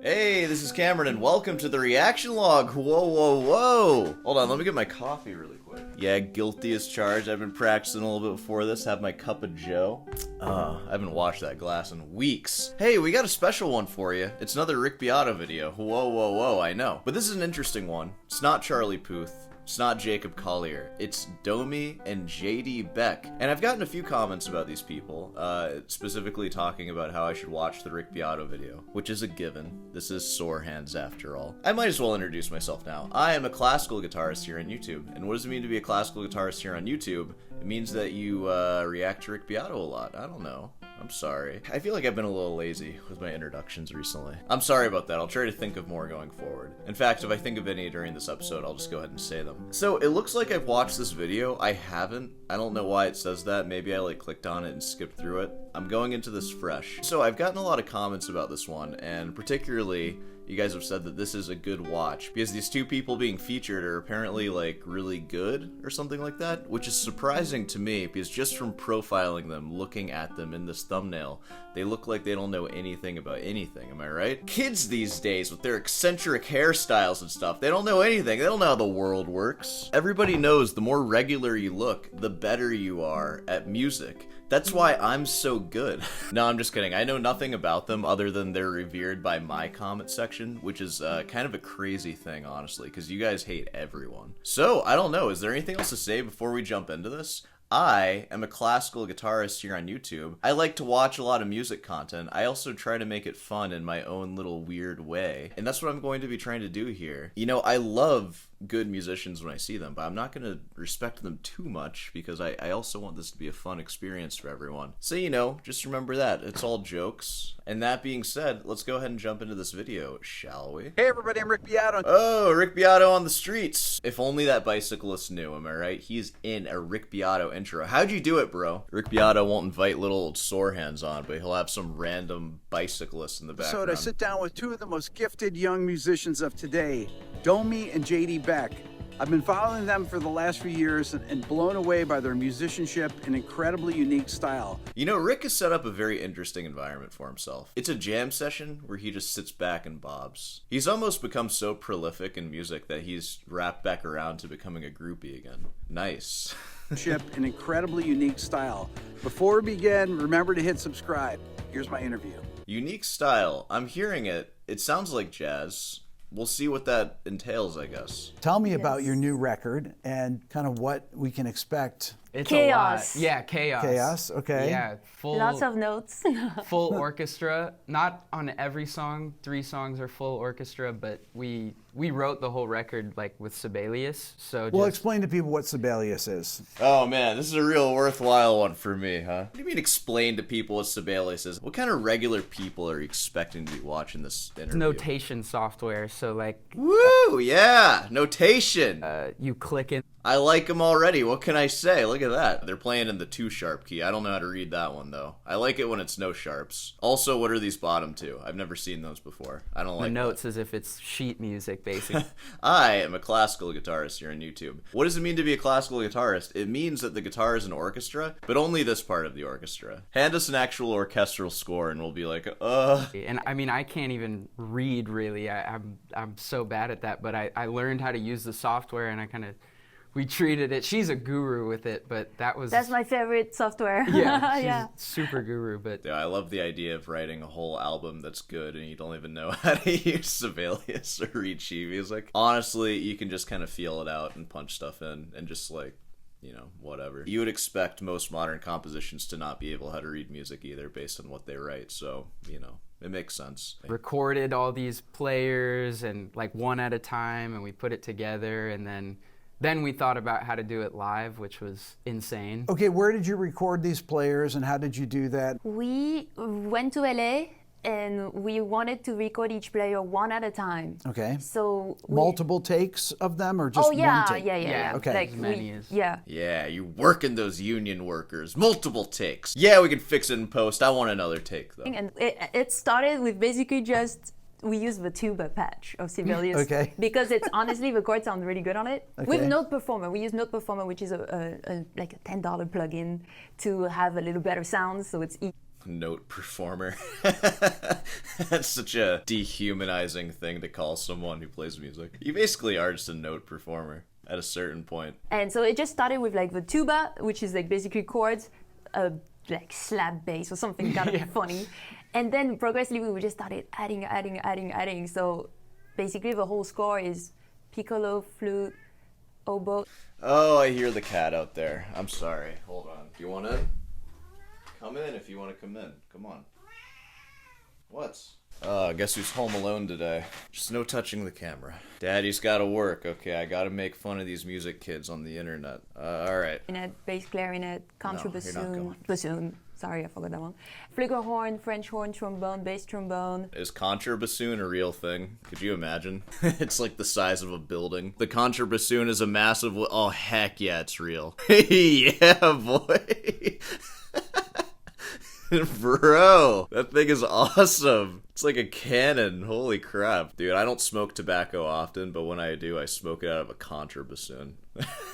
Hey, this is Cameron, and welcome to the reaction log. Whoa, whoa, whoa. Hold on, let me get my coffee really quick. Yeah, guilty as charged. I've been practicing a little bit before this. Have my cup of joe. I haven't washed that glass in weeks. Hey, we got a special one for you. It's another Rick Beato video. Whoa, whoa, whoa, I know. But this is an interesting one. It's not Charlie Puth. It's not Jacob Collier. It's Domi and JD Beck. And I've gotten a few comments about these people, specifically talking about how I should watch the Rick Beato video, which is a given. This is sore hands after all. I might as well introduce myself now. I am a classical guitarist here on YouTube. And what does it mean to be a classical guitarist here on YouTube? It means that you react to Rick Beato a lot. I don't know. I'm sorry. I feel like I've been a little lazy with my introductions recently. I'm sorry about that. I'll try to think of more going forward. In fact, if I think of any during this episode, I'll just go ahead and say them. So it looks like I've watched this video. I haven't. I don't know why it says that. Maybe I clicked on it and skipped through it. I'm going into this fresh. So I've gotten a lot of comments about this one, and particularly you guys have said that this is a good watch because these two people being featured are apparently really good or something like that, which is surprising to me because just from profiling them, looking at them in this thumbnail, they look like they don't know anything about anything, am I right? Kids these days with their eccentric hairstyles and stuff, they don't know anything. They don't know how the world works. Everybody knows the more regular you look, the better you are at music. That's why I'm so good. No, I'm just kidding. I know nothing about them other than they're revered by my comment section, which is kind of a crazy thing, honestly, because you guys hate everyone. So, I don't know. Is there anything else to say before we jump into this? I am a classical guitarist here on YouTube. I like to watch a lot of music content. I also try to make it fun in my own little weird way. And that's what I'm going to be trying to do here. You know, I love good musicians when I see them, but I'm not going to respect them too much because I also want this to be a fun experience for everyone. So, you know, just remember that. It's all jokes. And that being said, let's go ahead and jump into this video, shall we? Hey everybody, I'm Rick Beato. Oh, Rick Beato on the streets. If only that bicyclist knew, am I right? He's in a Rick Beato intro. How'd you do it, bro? Rick Beato won't invite little old sore hands on, but he'll have some random bicyclist in the background. So to sit down with two of the most gifted young musicians of today, Domi and JD Beck. I've been following them for the last few years and blown away by their musicianship and incredibly unique style. You know, Rick has set up a very interesting environment for himself. It's a jam session where he just sits back and bobs. He's almost become so prolific in music that he's wrapped back around to becoming a groupie again. Nice. An incredibly unique style. Before we begin, remember to hit subscribe. Here's my interview. Unique style. I'm hearing it. It sounds like jazz. We'll see what that entails, I guess. Tell me about your new record and kind of what we can expect. It's chaos. A lot. Yeah, chaos. Chaos, okay. Yeah, Lots of notes. full orchestra. Not on every song. 3 songs are full orchestra, but we wrote the whole record with Sibelius. So Well, explain to people what Sibelius is. Oh man, this is a real worthwhile one for me, huh? What do you mean explain to people what Sibelius is? What kind of regular people are you expecting to be watching this interview? Notation software. So woo, yeah, notation. You click in. I like them already. What can I say? Look at that. They're playing in the 2-sharp key. I don't know how to read that one, though. I like it when it's no sharps. Also, what are these bottom two? I've never seen those before. I don't like the notes as if it's sheet music, basically. I am a classical guitarist here on YouTube. What does it mean to be a classical guitarist? It means that the guitar is an orchestra, but only this part of the orchestra. Hand us an actual orchestral score and we'll be like, And I mean, I can't even read, really. I'm so bad at that, but I learned how to use the software and we treated it. She's a guru with it, but that's my favorite software. Yeah, she's super guru. But yeah, I love the idea of writing a whole album that's good and you don't even know how to use Sibelius or read sheet music. Honestly, you can just kind of feel it out and punch stuff in and just whatever. You would expect most modern compositions to not be able how to read music either based on what they write, so, it makes sense. Recorded all these players and one at a time, and we put it together, and then we thought about how to do it live, which was insane. Okay, where did you record these players and how did you do that? We went to LA and we wanted to record each player one at a time. Okay. So multiple takes of them or just one take? Yeah. Okay. Yeah, you working those union workers. Multiple takes. Yeah, we can fix it in post. I want another take, though. And it started with basically just we use the tuba patch of Sibelius because it's honestly the chords sound really good on it. With Note Performer, we use Note Performer, which is a $10 plugin to have a little better sound, so it's easy. Note Performer. That's such a dehumanizing thing to call someone who plays music. You basically are just a note performer at a certain point. And so it just started with like the tuba, which is like basically chords, like slap bass or something kind of funny. And then progressively we just started adding. So basically the whole score is piccolo, flute, oboe. Oh, I hear the cat out there. I'm sorry. Hold on. Do you want in? Come in if you want to come in. Come on. What? Guess who's home alone today? Just no touching the camera. Daddy's gotta work. Okay, I gotta make fun of these music kids on the internet. Alright. Bass clarinet, contrabassoon, No, bassoon. Sorry, I forgot that one. Flugelhorn, French horn, trombone, bass trombone. Is contrabassoon a real thing? Could you imagine? It's like the size of a building. The contrabassoon is a massive... Oh, heck yeah, it's real. Yeah, boy. Bro, that thing is awesome. It's like a cannon. Holy crap. Dude, I don't smoke tobacco often, but when I do, I smoke it out of a contrabassoon.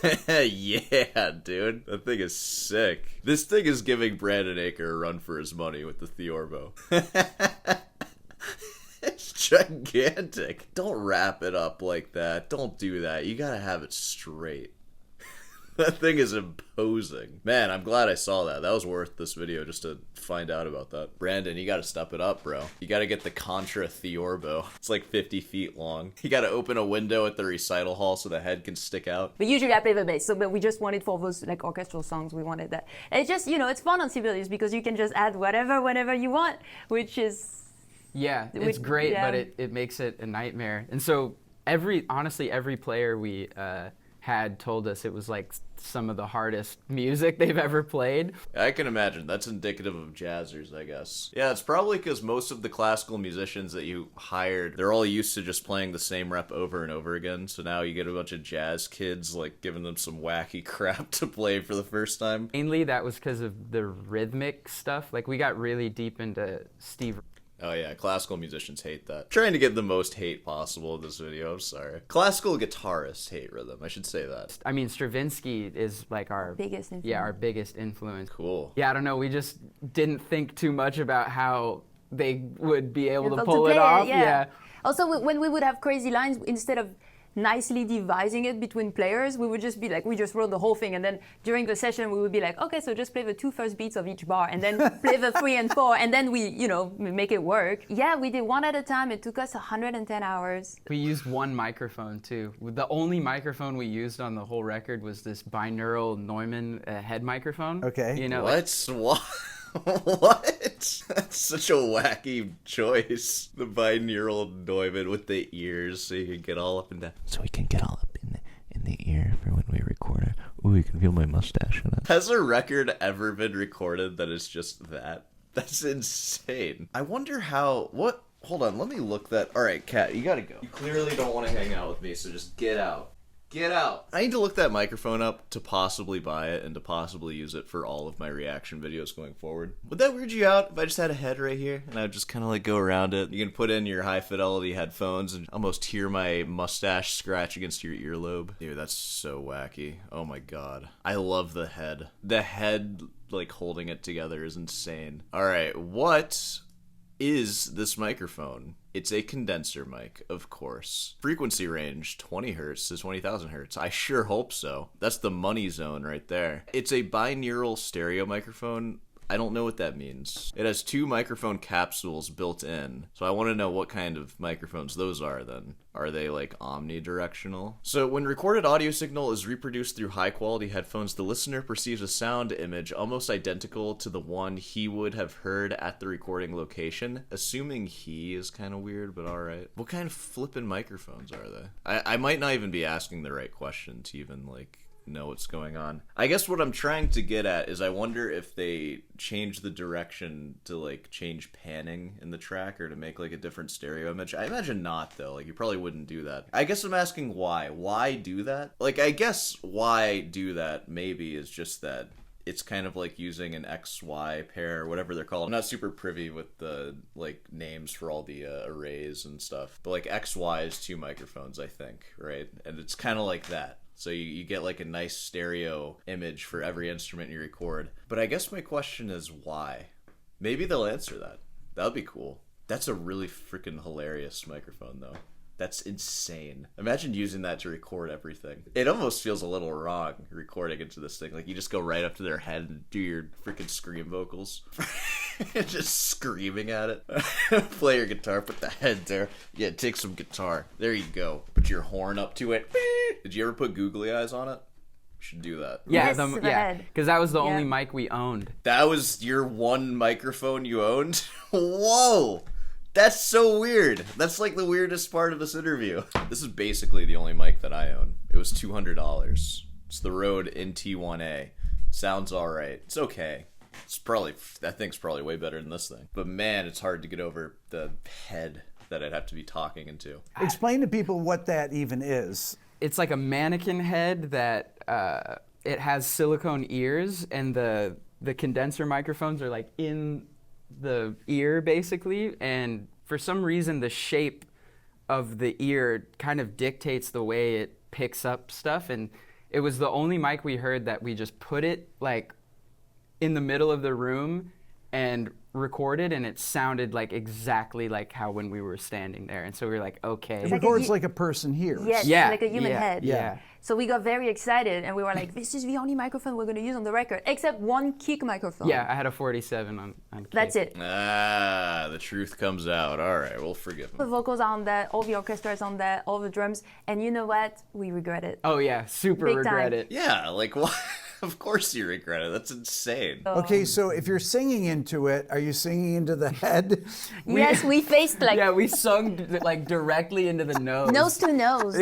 Yeah, dude. That thing is sick. This thing is giving Brandon Aker a run for his money with the Theorbo. It's gigantic. Don't wrap it up like that. Don't do that. You gotta have it straight. That thing is imposing. Man, I'm glad I saw that. That was worth this video just to find out about that. Brandon, you gotta step it up, bro. You gotta get the Contra Theorbo. It's like 50 feet long. You gotta open a window at the recital hall so the head can stick out. But usually I play the bass, but we just wanted for those like orchestral songs, we wanted that. And it's just, it's fun on Sibelius because you can just add whenever you want, which is... Yeah, it's great, but it makes it a nightmare. And so honestly, every player we had told us it was like some of the hardest music they've ever played. I can imagine. That's indicative of jazzers, I guess. Yeah, it's probably because most of the classical musicians that you hired, they're all used to just playing the same rep over and over again. So now you get a bunch of jazz kids, like, giving them some wacky crap to play for the first time. Mainly that was because of the rhythmic stuff. Like, we got really deep into Steve. Oh yeah, classical musicians hate that. I'm trying to get the most hate possible in this video, I'm sorry. Classical guitarists hate rhythm, I should say that. I mean, Stravinsky is like our biggest influence. Yeah, our biggest influence. Cool. Yeah, I don't know, we just didn't think too much about how they would be able to pull it off. Yeah. Also, when we would have crazy lines, instead of nicely devising it between players, we would just be like, we just wrote the whole thing, and then during the session we would be like, okay, so just play the 2 first beats of each bar, and then play the 3 and 4, and then we make it work. Yeah, we did one at a time. It took us 110 hours. We used one microphone too. The only microphone we used on the whole record was this binaural Neumann head microphone. Okay. What? What? That's such a wacky choice. The binaural Neumann with the ears, so you can get all up and down. So we can get all up in the ear for when we record it. Ooh, you can feel my mustache in it. Has a record ever been recorded that is just that? That's insane. I wonder how... What? Hold on, let me look that... Alright, Kat, you gotta go. You clearly don't want to hang out with me, so just get out. Get out! I need to look that microphone up to possibly buy it and to possibly use it for all of my reaction videos going forward. Would that weird you out if I just had a head right here and I would just kind of like go around it? You can put in your high fidelity headphones and almost hear my mustache scratch against your earlobe. Dude, that's so wacky. Oh my god. I love the head. The head, like, holding it together is insane. Alright, what is this microphone? It's a condenser mic, of course. Frequency range, 20 hertz to 20,000 hertz. I sure hope so. That's the money zone right there. It's a binaural stereo microphone. I don't know what that means. It has 2 microphone capsules built in. So I want to know what kind of microphones those are then. Are they like omnidirectional? So when recorded audio signal is reproduced through high quality headphones, the listener perceives a sound image almost identical to the one he would have heard at the recording location. Assuming he is kind of weird, but alright. What kind of flippin' microphones are they? I might not even be asking the right question to even like know what's going on. I guess what I'm trying to get at is I wonder if they change the direction to like change panning in the track or to make like a different stereo image. I imagine not though. Like you probably wouldn't do that. I guess I'm asking why. Why do that? Like I guess why do that maybe is just that it's kind of like using an XY pair or whatever they're called. I'm not super privy with the like names for all the arrays and stuff. But like XY is 2 microphones, I think, right? And it's kind of like that. So you get like a nice stereo image for every instrument you record. But I guess my question is why? Maybe they'll answer that. That would be cool. That's a really freaking hilarious microphone, though. That's insane. Imagine using that to record everything. It almost feels a little wrong recording into this thing. Like, you just go right up to their head and do your freaking scream vocals. Just screaming at it. Play your guitar, put the head there. Yeah, take some guitar. There you go. Put your horn up to it. Did you ever put googly eyes on it? You should do that. Yeah, Yes, because that was the only mic we owned. That was your one microphone you owned? Whoa! That's so weird. That's like the weirdest part of this interview. This is basically the only mic that I own. It was $200. It's the Rode NT1A. Sounds alright. It's okay. That thing's probably way better than this thing. But man, it's hard to get over the head that I'd have to be talking into. Explain to people what that even is. It's like a mannequin head that it has silicone ears, and the condenser microphones are like in the ear basically, and for some reason the shape of the ear kind of dictates the way it picks up stuff, and it was the only mic we heard that we just put it like in the middle of the room and recorded, and it sounded like exactly like how when we were standing there, and so we were like, okay. It records like a person here. Yes, Yeah, like a human head. Yeah. So we got very excited, and we were like, this is the only microphone we're going to use on the record, except one kick microphone. Yeah, I had a 47 on kick. That's it. Ah, the truth comes out. All right, we'll forgive The him. vocals are on that, all the orchestra is on that, all the drums, and you know what? We regret it. Oh yeah, super Big regret time. it. Yeah, like, what? Of course you regret it. That's insane. Okay, so if you're singing into it, are you singing into the head? Yes, we faced like Yeah, we sung like directly into the nose. nose to nose.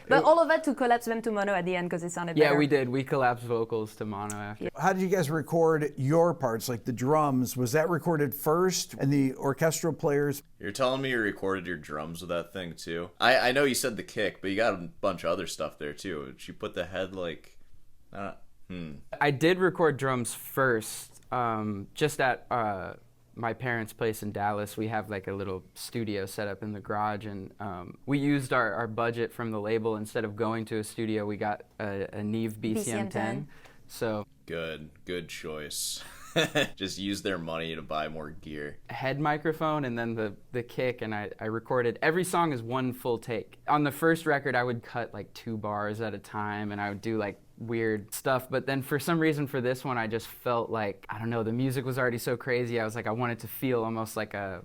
But all of that to collapse them to mono at the end because it sounded better. Yeah, we did. We collapsed vocals to mono after. How did you guys record your parts, like the drums? Was that recorded first and the orchestral players? You're telling me you recorded your drums with that thing, too? I know you said the kick, but you got a bunch of other stuff there, too. Did you put the head, like... I did record drums first, just at my parents' place in Dallas. We have like a little studio set up in the garage, and we used our budget from the label. Instead of going to a studio, we got a Neve BCM-10. So Good choice. Just use their money to buy more gear. head microphone and then the kick, and I recorded. Every song is one full take. On the first record, I would cut like 2 bars at a time, and I would do like weird stuff, but then for some reason for this one I just felt like, I don't know, the music was already so crazy. I was like, I wanted to feel almost like a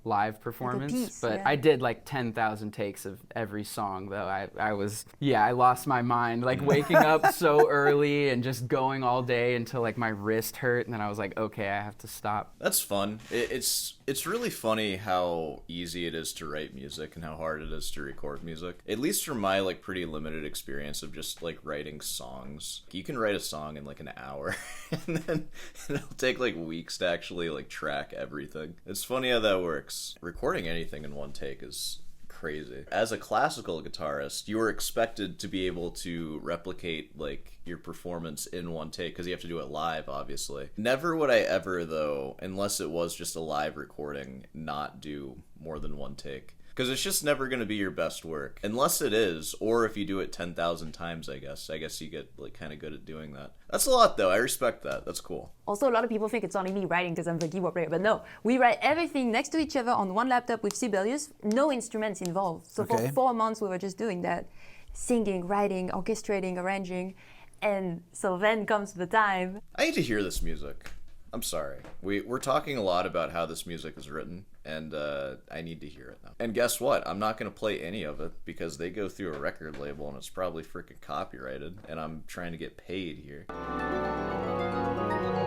live performance, piece, but yeah. I did like 10,000 takes of every song though. I lost my mind, like waking up so early and just going all day until like my wrist hurt, and then I was like, okay, I have to stop. That's fun. It's really funny how easy it is to write music and how hard it is to record music. At least from my like pretty limited experience of just like writing songs. You can write a song in like an hour and then it'll take like weeks to actually like track everything. It's funny how that works. Recording anything in one take is crazy. As a classical guitarist, you are expected to be able to replicate like your performance in one take because you have to do it live, obviously. Never would I ever, though, unless it was just a live recording, not do more than one take. Because it's just never going to be your best work. Unless it is, or if you do it 10,000 times, I guess. I guess you get like kind of good at doing that. That's a lot, though. I respect that. That's cool. Also, a lot of people think it's only me writing because I'm the keyboard player, but no. We write everything next to each other on one laptop with Sibelius, no instruments involved. So for 4 months, we were just doing that. Singing, writing, orchestrating, arranging. And so then comes the time. I need to hear this music. I'm sorry. We're talking a lot about how this music is written, and I need to hear it now. And guess what? I'm not going to play any of it because they go through a record label and it's probably freaking copyrighted, and I'm trying to get paid here.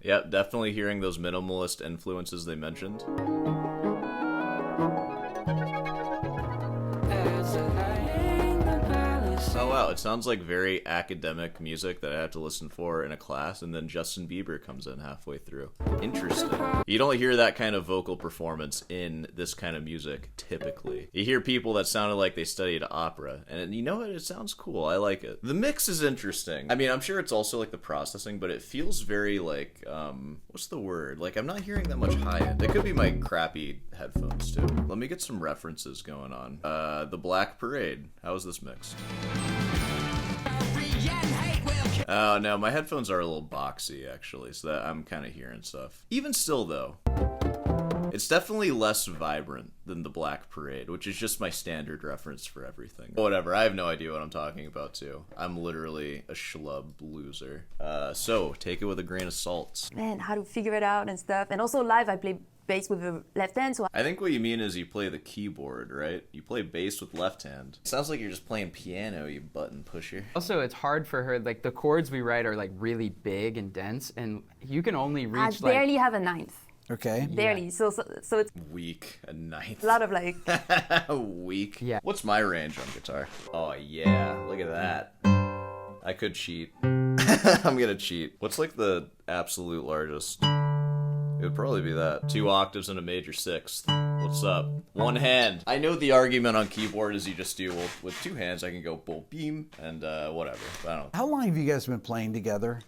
Yep, definitely hearing those minimalist influences they mentioned. Oh wow, it sounds like very academic music that I have to listen for in a class, and then Justin Bieber comes in halfway through. Interesting. You don't hear that kind of vocal performance in this kind of music, typically. You hear people that sounded like they studied opera, and you know what? It sounds cool. I like it. The mix is interesting. I mean, I'm sure it's also like the processing, but it feels very like, what's the word? Like, I'm not hearing that much high end. It could be my crappy headphones, too. Let me get some references going on. The Black Parade. How is this mixed? Oh, no, my headphones are a little boxy, actually, so that I'm kind of hearing stuff. Even still, though, It's definitely less vibrant than the Black Parade, which is just my standard reference for everything. Whatever, I have no idea what I'm talking about, too. I'm literally a schlub loser. So, take it with a grain of salt. Man, how to figure it out and stuff. And also live, I play bass with the left hand, so I think what you mean is you play the keyboard, right? You play bass with left hand. It sounds like you're just playing piano, you button pusher. Also, it's hard for her. Like the chords we write are like really big and dense, and you can only reach I barely have a ninth. Okay. Barely. So it's Weak, a ninth. a lot of like. Weak. Yeah. What's my range on guitar? Oh yeah, look at that. I could cheat. I'm gonna cheat. What's like the absolute largest? It would probably be that. 2 octaves and a major sixth. What's up? One hand. I know the argument on keyboard is you just do, well, with 2 hands I can go boom, beam, and whatever. But I don't. How long have you guys been playing together?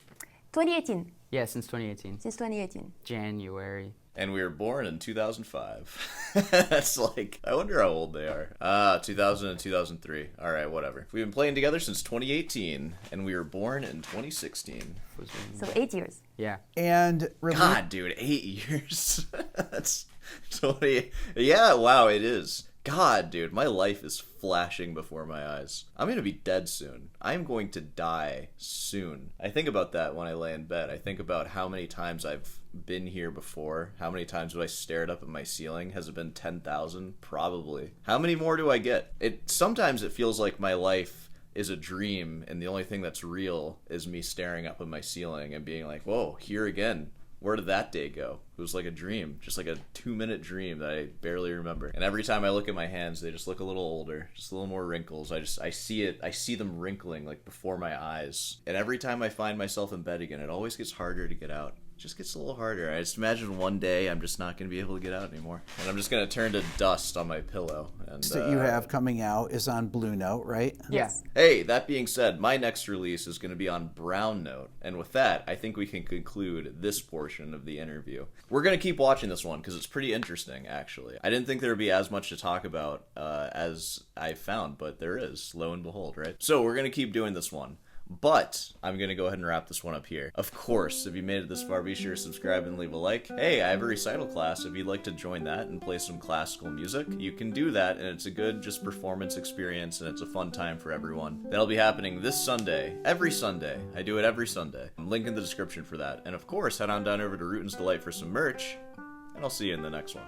2018. Yeah, since 2018. Since 2018. January. And we were born in 2005. That's like, I wonder how old they are. 2000 and 2003. All right, whatever. We've been playing together since 2018, and we were born in 2016. So 8 years. Yeah. And God, dude, 8 years. That's 20. Yeah, wow, it is. God, dude, my life is flashing before my eyes. I'm gonna be dead soon. I'm going to die soon. I think about that when I lay in bed. I think about how many times I've been here before. How many times have I stared up at my ceiling? Has it been 10,000? Probably. How many more do I get? Sometimes it feels like my life is a dream, and the only thing that's real is me staring up at my ceiling and being like, whoa, here again. Where did that day go? It was like a dream, just like a 2-minute dream that I barely remember. And every time I look at my hands, they just look a little older, just a little more wrinkles. I see them wrinkling like before my eyes. And every time I find myself in bed again, it always gets harder to get out. It just gets a little harder. I just imagine one day I'm just not going to be able to get out anymore. And I'm just going to turn to dust on my pillow. And that you have coming out is on Blue Note, right? Yes. Hey, that being said, my next release is going to be on Brown Note. And with that, I think we can conclude this portion of the interview. We're going to keep watching this one because it's pretty interesting, actually. I didn't think there would be as much to talk about as I found, but there is, lo and behold, right? So we're going to keep doing this one. But I'm going to go ahead and wrap this one up here. Of course, if you made it this far, be sure to subscribe and leave a like. Hey, I have a recital class. If you'd like to join that and play some classical music, you can do that, and it's a good just performance experience, and it's a fun time for everyone. That'll be happening this Sunday, every Sunday. I do it every Sunday. Link in the description for that. And of course, head on down over to Rutin's Delight for some merch, and I'll see you in the next one.